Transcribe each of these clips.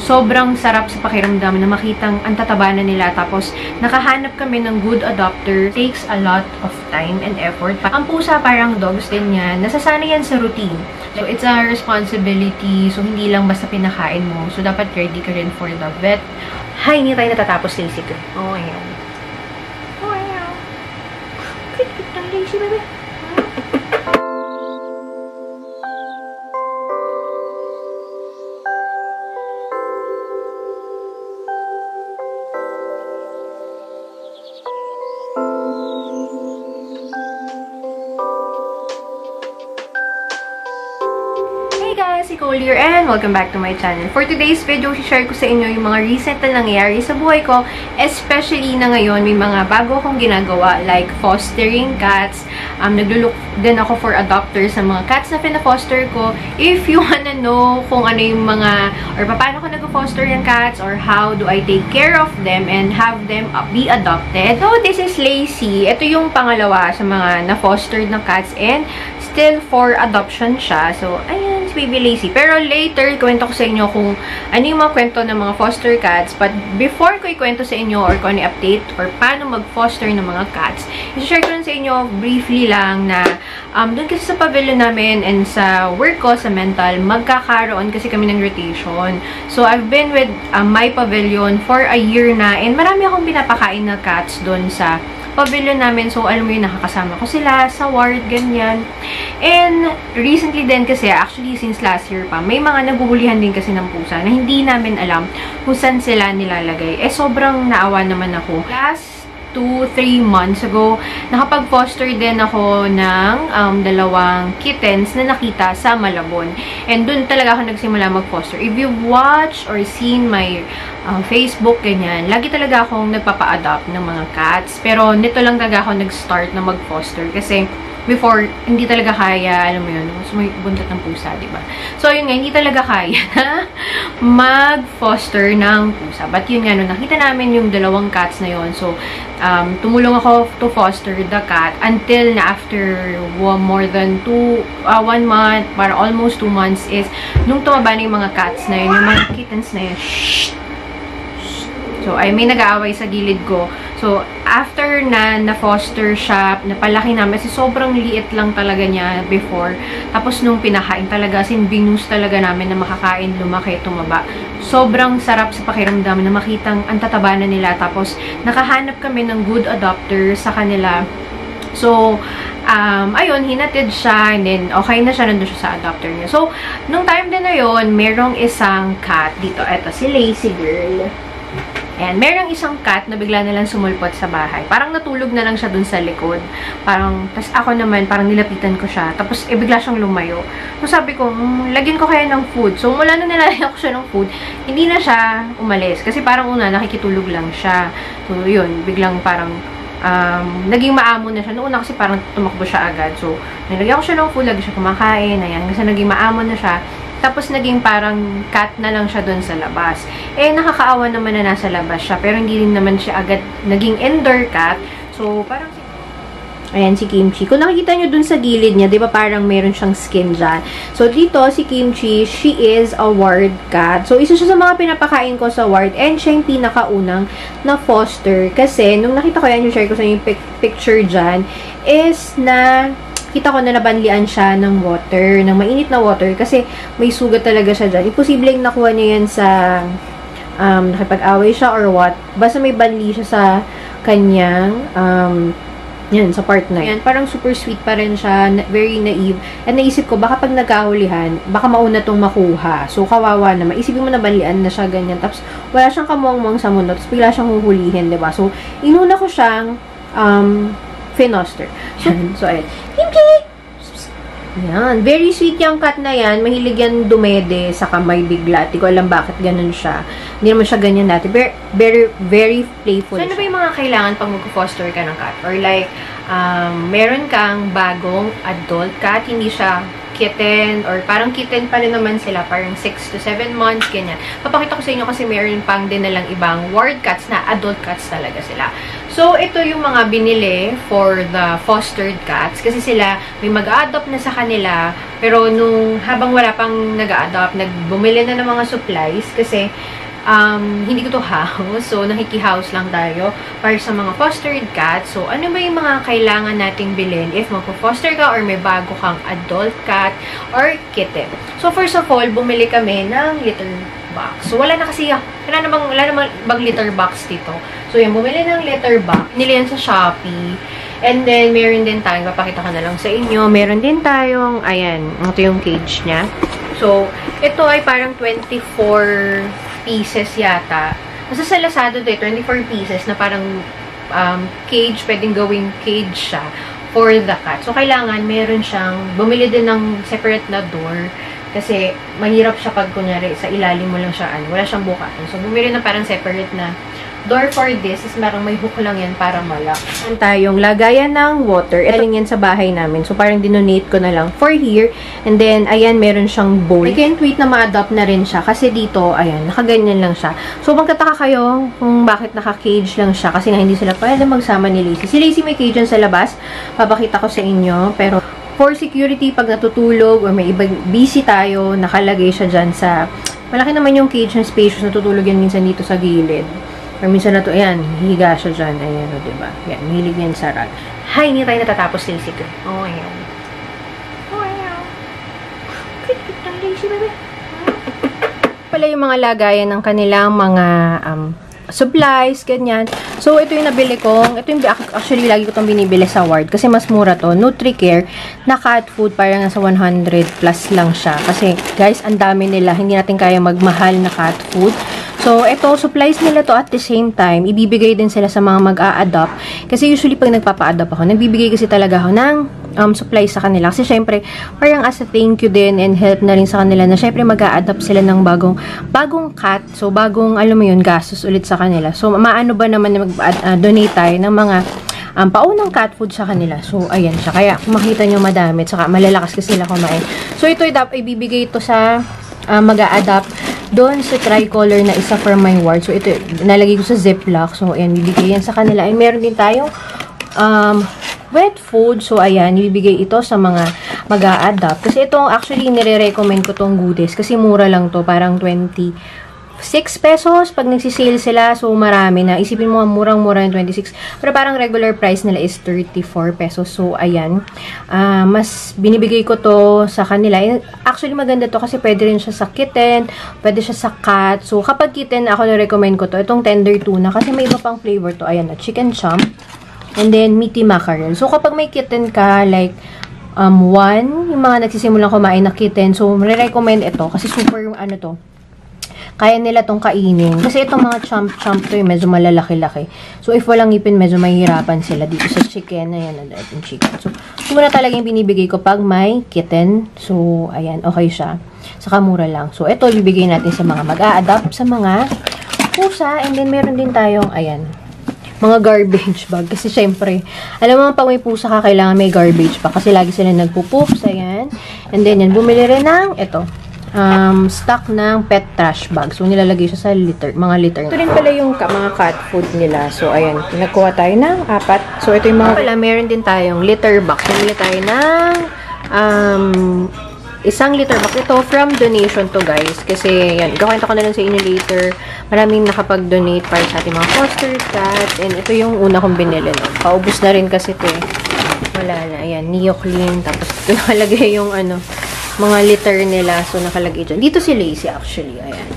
sobrang sarap sa pakiramdam na makitang ang tataba na nila. Tapos, nakahanap kami ng good adopter. Takes a lot of time and effort. Ang pusa parang dogs din yan. Nasasanay yan sa routine. So, it's a responsibility. So, hindi lang basta pinakain mo. So, dapat ready ka rin for the vet. Hay, hindi tayo natatapos, Lazy ko. Oh, ayan. Oh, ayan. Cute ng Lazy, baby. Si Cole here and welcome back to my channel. For today's video, share ko sa inyo yung mga recent na nangyayari sa buhay ko. Especially na ngayon, may mga bago akong ginagawa like fostering cats. Naglulook din ako for adopters sa mga cats na pina-foster ko. If you wanna know kung ano yung mga, or paano ko nag-foster yung cats, or how do I take care of them and have them be adopted. So, this is Lazy. Ito yung pangalawa sa mga na-fostered na cats and still for adoption siya. So, ayan, si Baby Lazy. Pero later, kwento ko sa inyo kung ano yung mga kwento ng mga foster cats. But before ko ikwento sa inyo or kung ano update or paano mag-foster ng mga cats, i-share ko lang sa inyo briefly lang na doon kasi sa pavilion namin and sa work ko, sa mental, magkakaroon kasi kami ng rotation. So, I've been with my pavilion for a year na and marami akong pinapakain na cats doon sa pavilion namin. So, alam mo yun, nakakasama ko sila sa ward, ganyan. And, recently din kasi, actually, since last year pa, may mga naguhulihan din kasi ng pusa na hindi namin alam kung saan sila nilalagay. Eh, sobrang naawa naman ako. Last 2-3 months ago, nakapag-foster din ako ng dalawang kittens na nakita sa Malabon. And dun talaga ako nagsimula mag-foster. If you've watched or seen my Facebook, ganyan, lagi talaga akong nagpapa-adopt ng mga cats. Pero nito lang talaga ako nag-start na mag-foster kasi before, hindi talaga kaya, alam mo yun, may buntot ng pusa, diba? So, yun nga, hindi talaga kaya na mag-foster ng pusa. But yun nga, no, nakita namin yung dalawang cats na yun. So, tumulong ako to foster the cat until na after more than 1 month, para almost 2 months is, nung tumaba na yung mga cats na yun, yung mga kittens na yun, so, ay may nag-aaway sa gilid ko. So, after na-foster siya, napalaki namin, kasi sobrang liit lang talaga niya before. Tapos, nung pinakain talaga, as in, binus talaga namin na makakain, lumaki, tumaba. Sobrang sarap sa pakiramdam na makitang ang tataba na nila. Tapos, nakahanap kami ng good adopter sa kanila. So, ayun, hinatid siya, and then, okay na siya, nandun siya sa adopter niya. So, nung time din na yun, merong isang cat dito. Eto, si Lazy Girl. And merong isang cat na bigla na lang sumulpot sa bahay. Parang natulog na lang siya dun sa likod. Tapos ako naman, parang nilapitan ko siya. Tapos, bigla siyang lumayo. So, sabi ko, lagyan ko kaya ng food. So, mula na nilagyan ko siya ng food, hindi na siya umalis. Kasi parang una, nakikitulog lang siya. So, yun, biglang parang, naging maamo na siya. Noong una kasi parang tumakbo siya agad. So, nilagyan ko siya ng food, lagi siya kumakain. Ayan, kasi naging maamo na siya. Tapos, naging parang cat na lang siya doon sa labas. Eh, nakakaawa naman na nasa labas siya. Pero, hindi rin naman siya agad naging indoor cat. So, parang ayan, si Kimchi. Kung nakikita nyo dun sa gilid niya, di ba parang meron siyang skin dyan. So, dito, si Kimchi, she is a ward cat. So, isa siya sa mga pinapakain ko sa ward. And siya yung pinakaunang na foster. Kasi, nung nakita ko yan, yung share ko sa yung picture dyan, is na kita ko na nabanlian siya ng water, ng mainit na water, kasi may sugat talaga siya dyan. Imposibleng nakuha niya yan sa nakipag-away siya or what. Basta may banli siya sa kanyang yan, sa part na yan. Parang super sweet pa rin siya, very naive. And naisip ko, baka pag nagkahulihan, baka mauna tong makuha. So, kawawa naman. Isipin mo na banlian na siya ganyan. Tapos, wala siyang kamuang-muang sa mundo. Tapos, bigla siyang huhulihin, diba? So, inuna ko siyang finoster. So, ayan. Kimchi! Yan. Very sweet yung cat na yan. Mahilig yan dumede sa kamay bigla. Di ko alam bakit ganun siya. Hindi naman siya ganyan dati. Very, very playful. So, ano ba yung mga kailangan pag mag-foster ka ng cat? Or like, meron kang bagong adult cat. Hindi siya kitten or parang kitten pa rin naman sila, parang 6 to 7 months, ganyan. Papakita ko sa inyo kasi meron pang din nalang ibang ward cats na adult cats talaga sila. So, ito yung mga binili for the fostered cats kasi sila may mag-a-adopt na sa kanila, pero nung habang wala pang nag-a-adopt, nagbumili na ng mga supplies kasi hindi ko to house. So, nakiki-house lang tayo para sa mga fostered cats. So, ano ba yung mga kailangan nating bilhin if magpo-foster ka or may bago kang adult cat or kitten? So, first of all, bumili kami ng litter box. So, wala namang bang litter box dito. So, yan, bumili ng litter box. Nili yan sa Shopee. And then, meron din tayong, papakita ko na lang sa inyo, meron din tayong, ayan, ito yung cage niya. So, ito ay parang 24 pieces yata. Nasa sa Lazada to 24 pieces na parang cage, pwedeng gawing cage siya for the cat. So, kailangan meron siyang, bumili din ng separate na door kasi mahirap siya pag kunyari sa ilalim mo lang siya, wala siyang bukasan. So, bumili na parang separate na door for this is parang may hook lang yan para malak. Yan tayong lagayan ng water. Ito yan sa bahay namin. So, parang dinonate ko na lang for here. And then, ayan, meron siyang bowl. I can't wait na ma-adopt na rin siya. Kasi dito, ayan, nakaganyan lang siya. So, magtataka kayo kung bakit naka-cage lang siya. Kasi nga, hindi sila pwede magsama ni Lacey. Si Lacey may cage yan sa labas. Papakita ko sa inyo. Pero, for security, pag natutulog or may ibang busy tayo, nakalagay siya dyan sa... Malaki naman yung cage na spacious. Natutulog yan minsan dito sa gilid. Or minsan na to, ayan, higa siya dyan. Ayan, o, diba? Ayan, hilig yan sa rag. Hi, hindi tayo natatapos, Lacey ko. Oh, ayan. Oh, ayan. Cute ng Lacey, baby. Pala yung mga lagayan ng kanilang mga supplies, ganyan. So, ito yung nabili ko. Ito yung, actually, lagi ko itong binibili sa ward. Kasi mas mura to. NutriCare na cat food, parang nasa 100 plus lang siya. Kasi, guys, ang dami nila. Hindi natin kaya magmahal na cat food. So, ito, supplies nila to at the same time, ibibigay din sila sa mga mag-a-adopt. Kasi usually, pag nagpapa-adopt ako, nagbibigay kasi talaga ako ng supplies sa kanila. Kasi, syempre, parang as a thank you din and help na rin sa kanila na syempre mag-a-adopt sila ng bagong cat. So, bagong, alam mo yun, gastos ulit sa kanila. So, maano ba naman na mag-donate tayo ng mga paunang cat food sa kanila. So, ayan siya. Kaya, kung makita nyo madami, at saka malalakas kasi sila kumain. So, ito, ibibigay ito sa mag-a-adopt doon sa tricolor na isa for my ward. So, ito, nalagay ko sa ziplock. So, ayan, bibigay yan sa kanila. And meron din tayong wet food. So, ayan, ibibigay ito sa mga mag-a-adopt. Kasi ito, actually, nire-recommend ko tong goodies. Kasi mura lang to. Parang 26 pesos. Pag nagsisale sila, so marami na. Isipin mo, murang-mura yung 26. Pero parang regular price nila is 34 pesos. So, ayan. Mas binibigay ko to sa kanila. Actually, maganda to kasi pwede rin siya sa kitten, pwede siya sa cat. So, kapag kitten, ako na-recommend ko to. Itong tender tuna kasi may iba pang flavor to. Ayan, chicken chomp. And then, meaty mackerel. So, kapag may kitten ka, like, yung mga nagsisimulang kumain na kitten, so, re-recommend ito kasi super, to, kaya nila tong kainin. Kasi itong mga chomp-chomp to, medyo malalaki-laki. So, if walang ngipin, medyo mahihirapan sila dito sa chicken. Ayan, itong chicken. So, ito na talaga yung binibigay ko pag may kitten. So, ayan, okay siya. Saka mura lang. So, ito, ibigay natin sa mga mag-a-adapt sa mga pusa. And then, meron din tayong, ayan, mga garbage bag. Kasi, syempre, alam mo, pag may pusa ka, kailangan may garbage bag. Kasi lagi sila nagpo-poops. Ayan. And then, yan, bumili rin ng, ito, stock ng pet trash bag. So, nilalagay siya sa mga litter. Ito rin pala yung mga cat food nila. So, ayan. Nagkuha tayo ng 4. So, ito yung mga pala. Meron din tayong litter box. Bumili tayo ng isang litter box. Ito from donation to, guys. Kasi, yan. Ikakwento ko na lang sa inyo later. Maraming nakapag-donate para sa ating mga foster cats. And ito yung una kong binili. No? Paubos na rin kasi ito eh. Wala na. Ayan. Neoclean. Tapos, ito nakalagay yung mga litter nila. So, nakalagay dyan. Dito si Lacey, actually. Ayan.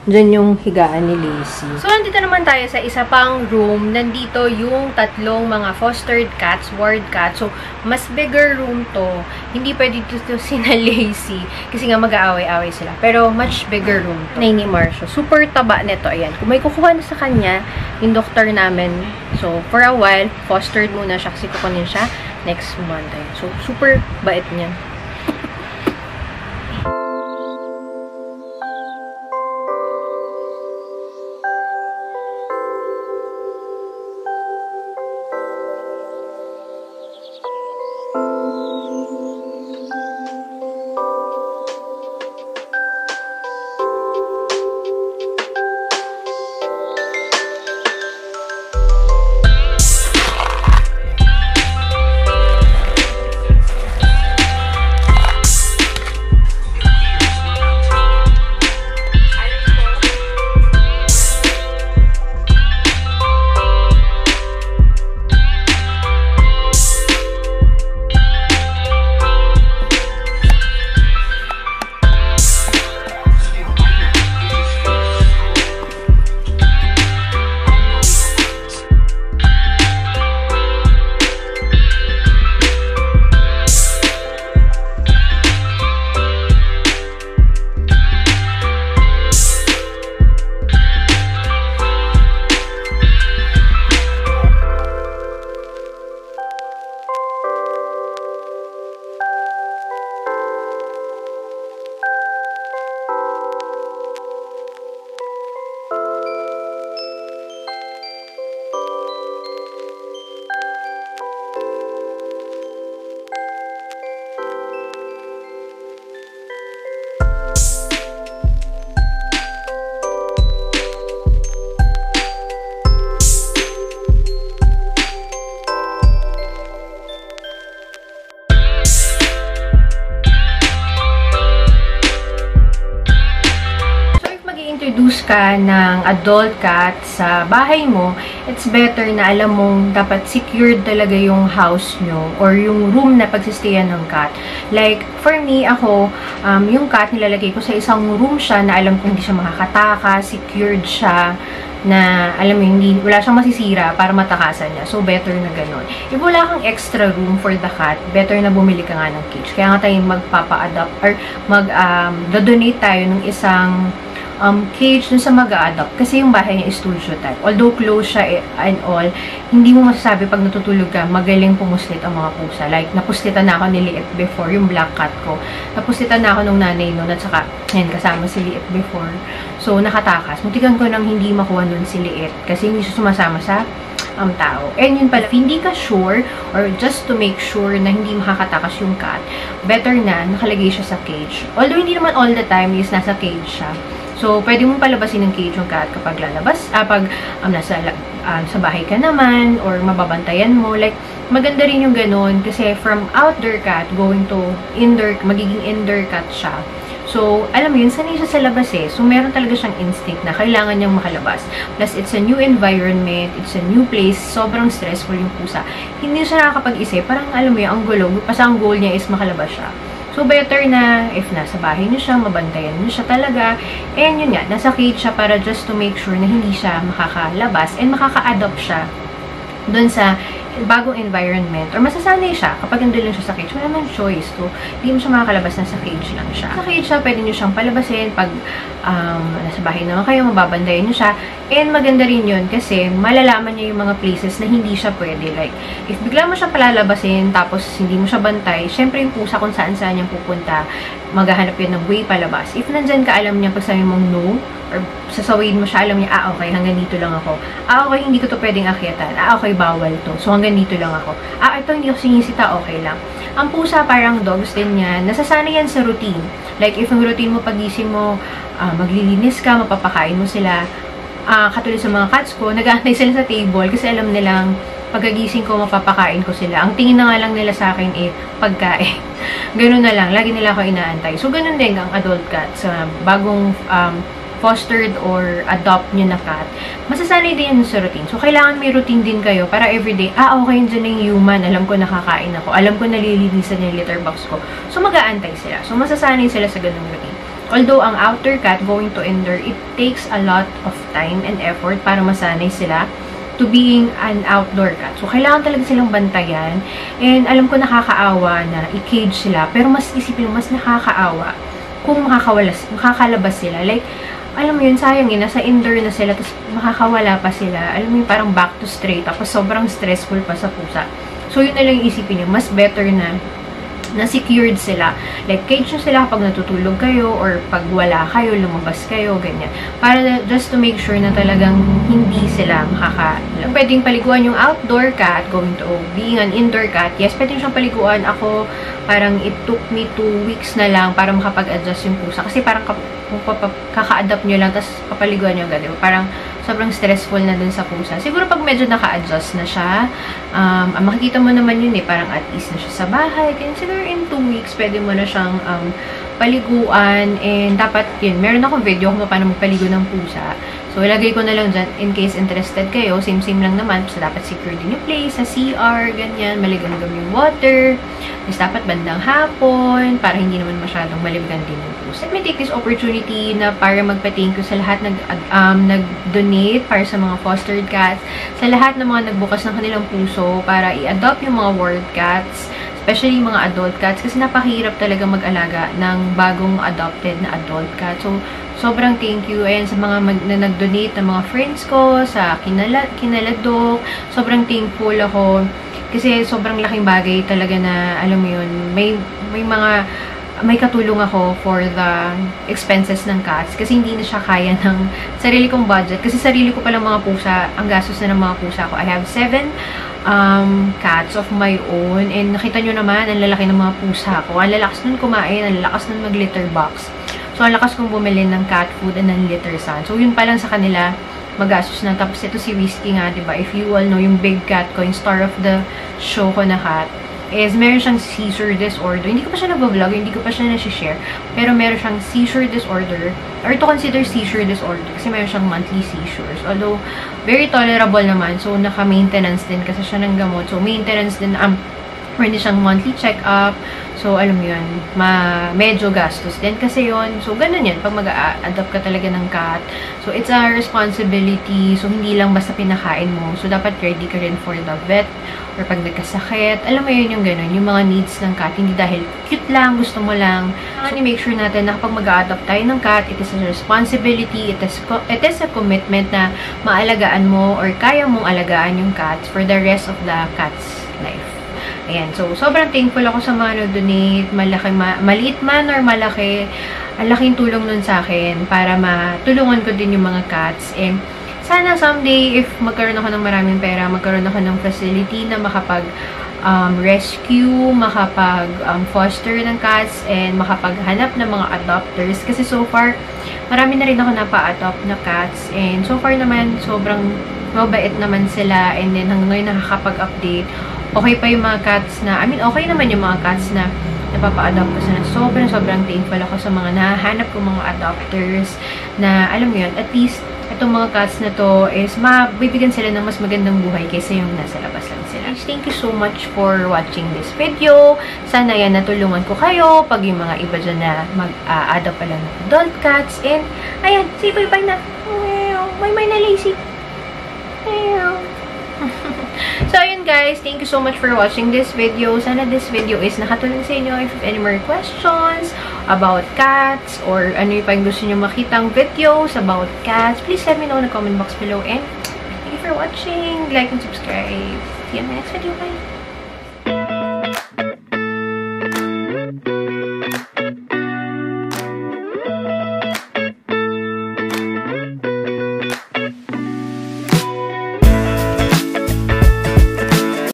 Dyan yung higaan ni Lacey. So, nandito naman tayo sa isa pang room. Nandito yung 3 mga fostered cats, ward cats. So, mas bigger room to. Hindi pwede dito sina Lacey. Kasi nga mag-aaway-aaway sila. Pero, much bigger room to. Ni Marcia. Super taba nito. Ayan. Kung may kukuha na sa kanya, yung doctor namin. So, for a while, fostered muna siya. Kasi kukunin siya next month. Ayan. So, super bait niya. mag-introduce ka ng adult cat sa bahay mo, it's better na alam mong dapat secured talaga yung house nyo or yung room na pagsistayan ng cat. Like, for me, ako, yung cat nilalagay ko sa isang room siya na alam kong hindi siya makakataka, secured siya, na alam mo, hindi, wala siyang masisira para matakasan niya. So, better na ganun. If wala kang extra room for the cat, better na bumili ka nga ng cage. Kaya nga tayo magpapa-adopt or mag-donate tayo ng isang cage dun sa mag-a-adopt. Kasi yung bahay niya is studio type. Although close siya and all, hindi mo masasabi pag natutulog ka, magaling pumuslit ang mga pusa. Like, napuslitan na ako ni Liit before, yung black cat ko. Napuslitan na ako nung nanay nun, at saka, yan, kasama si Liit before. So, nakatakas. Muntikan ko nang hindi makuha nun si Liit kasi hindi siya sumasama sa tao. And yun pala, if hindi ka sure or just to make sure na hindi makakatakas yung cat, better na nakalagay siya sa cage. Although hindi naman all the time is nasa cage siya. So, pwede mong palabasin ng cage yung cat kapag lalabas, pag sa bahay ka naman, or mababantayan mo. Like, maganda rin yung ganun kasi from outdoor cat going to indoor, magiging indoor cat siya. So, alam mo yun, sanay siya sa labas eh. So, meron talaga siyang instinct na kailangan niyang makalabas. Plus, it's a new environment, it's a new place, sobrang stressful yung pusa. Hindi siya nakakapag-isip, parang alam mo yun, ang gulo, basta ang goal niya is makalabas siya. So, better na if nasa bahay niyo siya, mabantayan niyo siya talaga. And yun nga, nasa cage siya para just to make sure na hindi siya makakalabas and makaka-adopt siya dun sa bagong environment. Or masasanay siya kapag nandun lang siya sa cage. Wala naman choice. So, hindi mo siya makakalabas, nasa cage lang siya. Sa cage siya, pwede niyo siyang palabasin pag nasa bahay naman kayo, mababantayan niyo siya. And maganda rin yun kasi malalaman niya yung mga places na hindi siya pwede. Like, if bigla mo siya palalabasin tapos hindi mo siya bantay, syempre yung pusa kung saan-saan niyang pupunta, maghahanap yun ng way palabas. If nandyan ka, alam niya pag sabi mong no, or sasawid mo siya, alam niya, okay, hanggang dito lang ako. Okay, hindi ko to pwedeng akyatan. Okay, bawal to. So, hanggang dito lang ako. Ito, hindi ko sinisita, okay lang. Ang pusa, parang dogs din yan, nasasanay yan sa routine. Like, if yung routine mo, pagising mo, maglilinis ka, mapapakain mo sila, katulad sa mga cats ko, nag-aantay sila sa table kasi alam nilang pagkagising ko, mapapakain ko sila. Ang tingin na nga lang nila sa akin pagkain. Ganun na lang. Lagi nila ako inaantay. So, ganun din ang adult cat sa bagong fostered or adopt nyo na cat. Masasanay din yan sa routine. So, kailangan may routine din kayo para everyday, okay, dyan na yung human. Alam ko nakakain ako. Alam ko nalilinisan yung litter box ko. So, mag-aantay sila. So, masasanay sila sa ganung routine. Although, ang outer cat going to indoor, it takes a lot of time and effort para masanay sila to being an outdoor cat. So, kailangan talaga silang bantayan. And alam ko nakakaawa na i-cage sila. Pero mas isipin mo, mas nakakaawa kung makakalabas sila. Like, alam mo yun, sayang yun, nasa indoor na sila, tapos makakawala pa sila. Alam mo yun, parang back to straight, tapos sobrang stressful pa sa pusa. So, yun na lang yung isipin nyo. Mas better na secured sila. Like, cage nyo sila kapag natutulog kayo, or pag wala kayo, lumabas kayo, ganyan. Para just to make sure na talagang hindi sila pwedeng paliguan yung outdoor cat, going to being an indoor cat. Yes, pwedeng siyang paliguan. Ako, parang it took me 2 weeks na lang para makapag-adjust yung pusa. Kasi parang kung kaka-adapt nyo lang, tapos papaliguan nyo agad. Parang sobrang stressful na dun sa pusa. Siguro pag medyo naka-adjust na siya, makikita mo naman yun parang at ease na siya sa bahay. Kaya siguro in 2 weeks, pwede mo na siyang paliguan. And dapat yun, meron akong video kung paano magpaligo ng pusa. So, ilagay ko na lang dyan in case interested kayo. Same-same lang naman. So, dapat secure din yung place, sa CR, ganyan. Maligam-gam yung water. Tapos, dapat bandang hapon para hindi naman masyadong malibigan din yung pusa. Let me take this opportunity na para magpa-thank you sa lahat nag-donate para sa mga fostered cats. Sa lahat ng mga nagbukas ng kanilang puso para i-adopt yung mga ward cats. Especially yung mga adult cats. Kasi napakahirap talaga mag-alaga ng bagong adopted na adult cat. So, sobrang thank you. Ayan, sa mga na nag-donate ng mga friends ko, sa kinaladok. Sobrang thankful ako. Kasi sobrang laking bagay talaga na, alam mo yun, may katulong ako for the expenses ng cats. Kasi hindi na siya kaya ng sarili kong budget. Kasi sarili ko palang mga pusa, ang gastos na ng mga pusa ko. I have 7 cats of my own. And nakita nyo naman, ang lalaki ng mga pusa ko. Ang lalakas nun kumain, ang lalakas nun mag-litter box. So, ang lakas kong bumili ng cat food and ng litter sun. So, yun pa lang sa kanila, magastos na. Tapos, ito si Whiskey nga, diba? If you all know, yung big cat ko, yung star of the show ko na cat. is meron siyang seizure disorder. Hindi ko pa siya nag-vlog, hindi ko pa siya na-share, pero meron siyang seizure disorder, or to consider seizure disorder, kasi meron siyang monthly seizures. Although, very tolerable naman, so naka-maintenance din kasi siya ng gamot. So, maintenance din, meron siyang monthly check-up. So, alam mo yun, medyo gastos din kasi yun. So, ganun yan, pag mag-a-adopt ka talaga ng cat. So, it's a responsibility. So, hindi lang basta pinakain mo. So, dapat ready ka rin for the vet or pag nagkasakit. Alam mo yun yung ganun, yung mga needs ng cat. Hindi dahil cute lang, gusto mo lang. So, make sure natin na kapag mag-a-adopt tayo ng cat, it is a responsibility, it is a commitment na maalagaan mo or kaya mong alagaan yung cats for the rest of the cat's life. Ayan. So, sobrang thankful ako sa mga nag-donate. Maliit man or malaki, ang laking tulong nun sa akin para matulungan ko din yung mga cats. And sana someday, if magkaroon ako ng maraming pera, magkaroon ako ng facility na rescue, foster ng cats, and makapaghanap ng mga adopters. Kasi so far, marami na rin ako napa-adopt na cats. And so far naman, sobrang mabait naman sila. And then hanggang ngayon nakakapag-update. Okay pa yung mga cats na, okay naman yung mga cats na napapa-adopt ko sana. Sobrang thankful ako sa mga nahanap ko mga adopters na, alam mo yun, at least, itong mga cats na to is mabibigyan sila ng mas magandang buhay kaysa yung nasa labas lang sila. Thank you so much for watching this video. Sana yan natulungan ko kayo pag yung mga iba dyan na mag-adopt pala ng adult cats. And, ayan, say bye-bye na. Bye-bye na, Lazy. So, ayun guys, thank you so much for watching this video. Sana this video is nakatulong sa inyo. If you have any more questions about cats or ano yung pang gusto nyo makitang videos about cats, please let me know in the comment box below. And thank you for watching. Like and subscribe. See you in the next video. Bye!